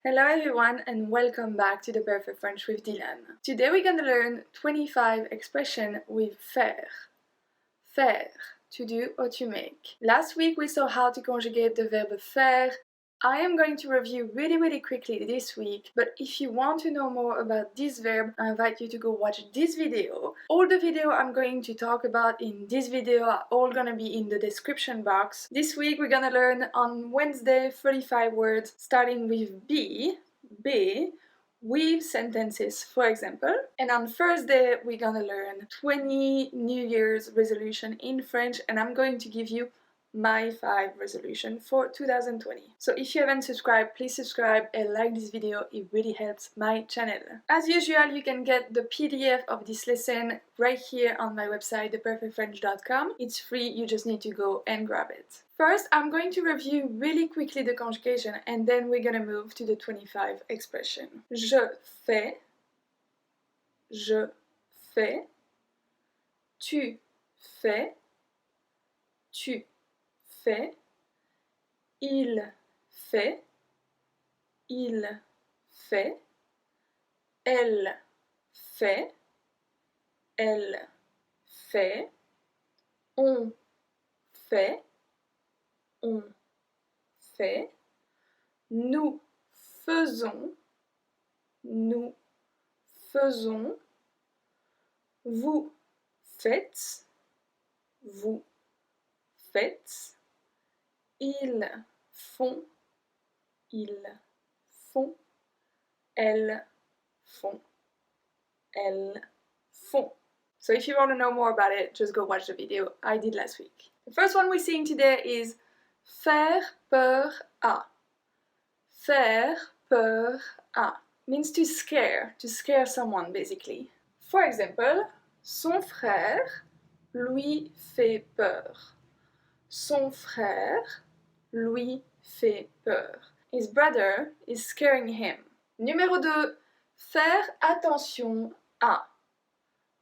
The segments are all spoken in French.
Hello everyone and welcome back to the Perfect French with Dylan. Today we're gonna learn 25 expressions with faire. Faire, to do or to make. Last week we saw how to conjugate the verb faire. I am going to review really quickly this week, but if you want to know more about this verb, I invite you to go watch this video. All the video I'm going to talk about in this video are all gonna be in the description box. This week we're gonna learn on Wednesday 35 words starting with be, with sentences, for example. And on Thursday we're gonna learn 20 New Year's resolution in French, and I'm going to give you my 5 resolution for 2020. So if you haven't subscribed, please subscribe and like this video, it really helps my channel. As usual, you can get the PDF of this lesson right here on my website, theperfectfrench.com. It's free, you just need to go and grab it. First, I'm going to review really quickly the conjugation and then we're gonna move to the 25 expression. Je fais, tu fais, fait, il fait, elle fait, on fait, nous faisons, vous faites, ils font, elles font. So if you want to know more about it, just go watch the video I did last week. The first one we're seeing today is faire peur à. Faire peur à means to scare someone basically. For example, son frère lui fait peur. Son frère lui fait peur. His brother is scaring him. Numéro 2, faire attention à.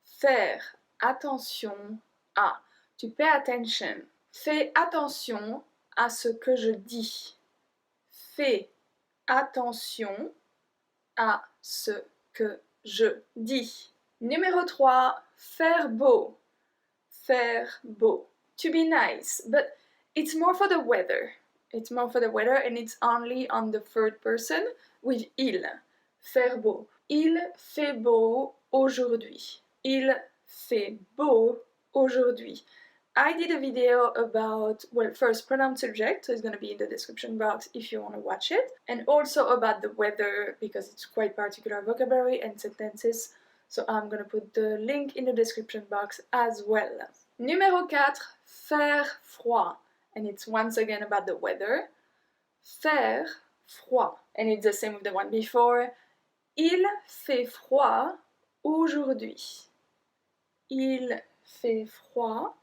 Faire attention à. To pay attention. Fais attention à ce que je dis. Fais attention à ce que je dis. Numéro 3, faire beau. Faire beau. To be nice, but it's more for the weather. It's more for the weather and it's only on the third person with il. Faire beau. Il fait beau aujourd'hui. Il fait beau aujourd'hui. I did a video about, well, first pronoun subject, so it's going to be in the description box if you want to watch it, and also about the weather because it's quite particular vocabulary and sentences, so I'm going to put the link in the description box as well. Numéro 4, faire froid, and it's once again about the weather. Faire froid, and it's the same with the one before. Il fait froid aujourd'hui. Il fait froid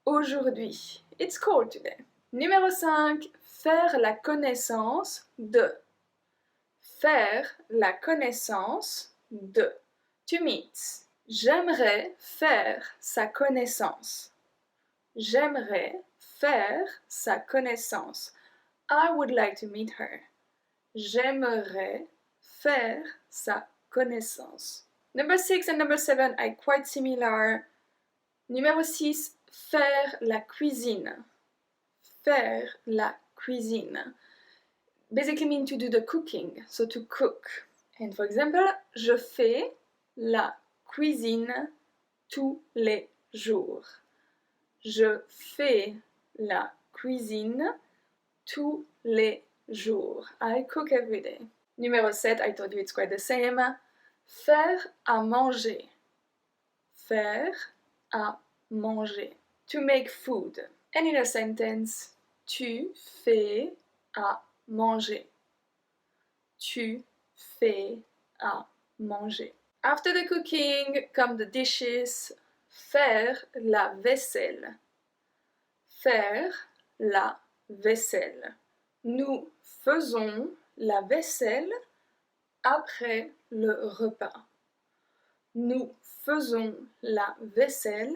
aujourd'hui. It's cold today. Numéro 5, faire la connaissance de. Faire la connaissance de. To meet. J'aimerais faire sa connaissance. J'aimerais faire sa connaissance. I would like to meet her. J'aimerais faire sa connaissance. Number 6 and number 7 are quite similar. Numéro 6, faire la cuisine. Faire la cuisine. Basically mean to do the cooking, so to cook. And for example, je fais la cuisine tous les jours. Je fais la cuisine tous les jours. I cook every day. Numéro 7, I told you it's quite the same. Faire à manger. Faire à manger. To make food. And in a sentence, tu fais à manger. Tu fais à manger. After the cooking come the dishes. Faire la vaisselle. Faire la vaisselle. Nous faisons la vaisselle après le repas. Nous faisons la vaisselle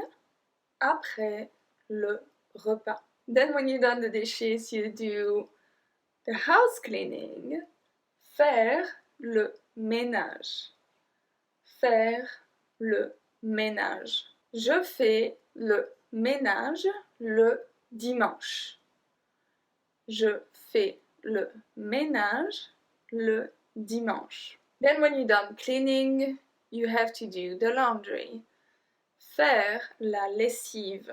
après le repas. Then when you've done the dishes, you do the house cleaning. Faire le ménage. Faire le ménage. Je fais le ménage le dimanche. Je fais le ménage le dimanche. Then when you're done cleaning, you have to do the laundry. Faire la lessive.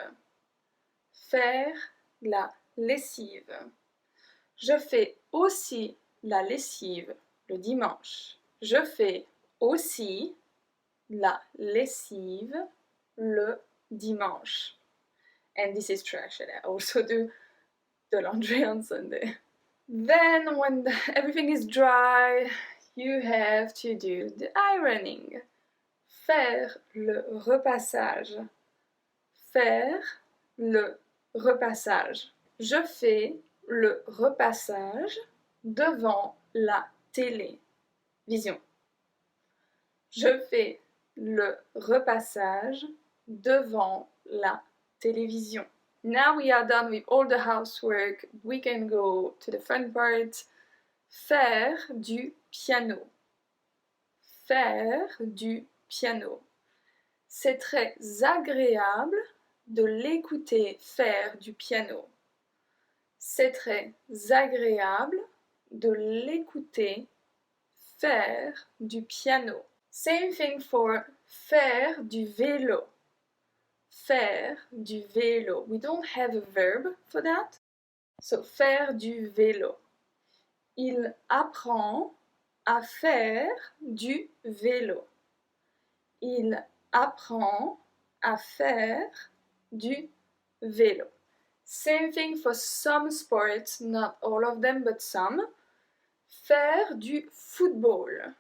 Faire la lessive. Je fais aussi la lessive le dimanche. Je fais aussi la lessive le dimanche. And this is true actually. I also do the laundry on Sunday. Then when everything is dry, you have to do the ironing. Faire le repassage. Faire le repassage. Je fais le repassage devant la télévision. Je fais le repassage devant la télévision. Now we are done with all the housework. We can go to the fun part. Faire du piano. Faire du piano. C'est très agréable de l'écouter faire du piano. C'est très agréable de l'écouter faire du piano. Same thing for faire du vélo. Faire du vélo. We don't have a verb for that. So, faire du vélo. Il apprend à faire du vélo. Il apprend à faire du vélo. Same thing for some sports, not all of them, but some. Faire du football.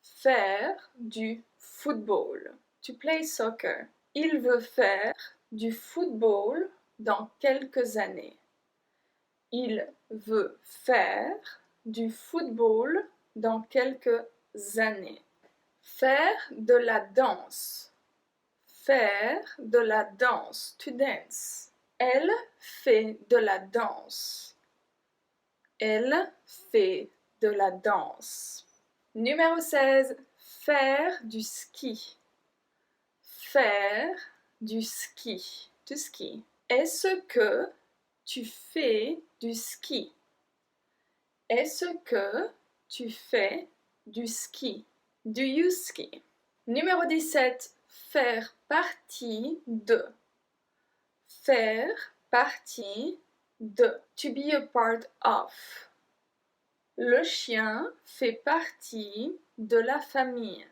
Faire du football. To play soccer. Il veut faire du football dans quelques années. Il veut faire du football dans quelques années. Faire de la danse. Faire de la danse. To dance. Elle fait de la danse. Elle fait de la danse. Numéro 16. Faire du ski. Faire du ski. To ski. Est-ce que tu fais du ski? Est-ce que tu fais du ski? Do you ski? Numéro 17. Faire partie de. Faire partie de. To be a part of. Le chien fait partie de la famille.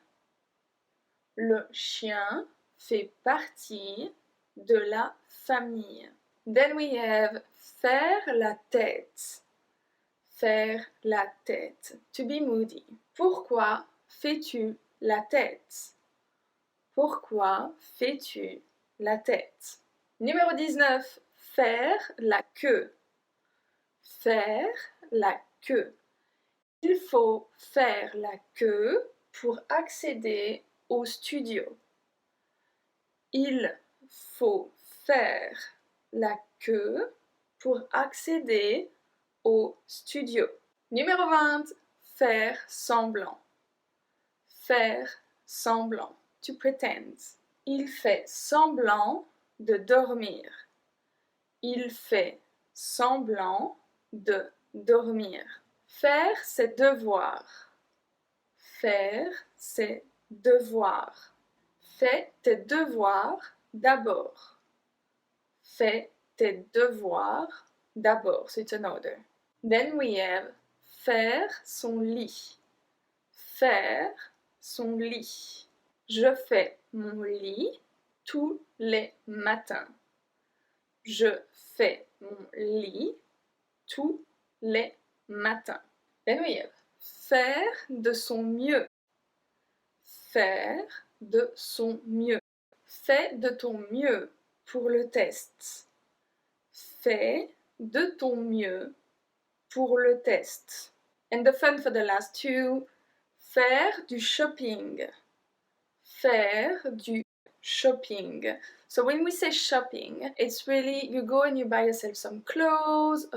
Le chien fait partie de la famille. Then we have faire la tête. Faire la tête. To be moody. Pourquoi fais-tu la tête? Pourquoi fais-tu la tête? Numéro 19. Faire la queue. Faire la queue. Il faut faire la queue pour accéder au studio. Il faut faire la queue pour accéder au studio. Numéro 20. Faire semblant. Faire semblant. To pretend. Il fait semblant de dormir. Il fait semblant de dormir. Faire ses devoirs. Faire ses devoirs. Fais tes devoirs d'abord. Fais tes devoirs d'abord. So it's an order. Then we have faire son lit. Faire son lit. Je fais mon lit tous les matins. Je fais mon lit tous les matins. Then we have faire de son mieux. Faire de son mieux. Fais de ton mieux pour le test. Fais de ton mieux pour le test. And the fun for the last two. Faire du shopping. Faire du shopping. So when we say shopping, it's really you go and you buy yourself some clothes,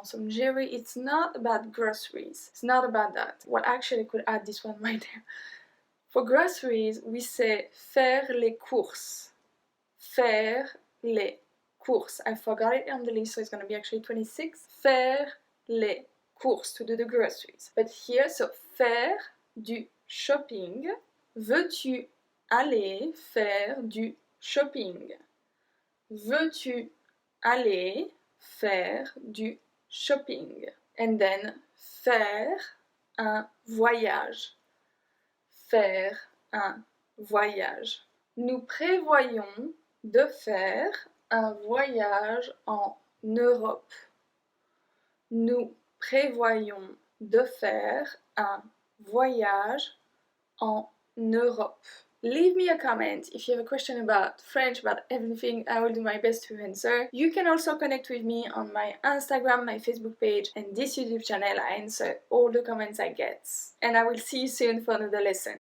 some jewelry. It's not about groceries. It's not about that. Well, actually, I could add this one right there. For groceries, we say faire les courses. Faire les courses. I forgot it on the list, so it's going to be actually 26. Faire les courses, to do the groceries. But here, so faire du shopping. Veux-tu aller faire du shopping? Veux-tu aller faire du shopping? And then faire un voyage. Faire un voyage. Nous prévoyons de faire un voyage en Europe. Nous prévoyons de faire un voyage en Europe. Leave me a comment if you have a question about French, about everything. I will do my best to answer. You can also connect with me on my Instagram, my Facebook page, and this YouTube channel. I answer all the comments I get. And I will see you soon for another lesson.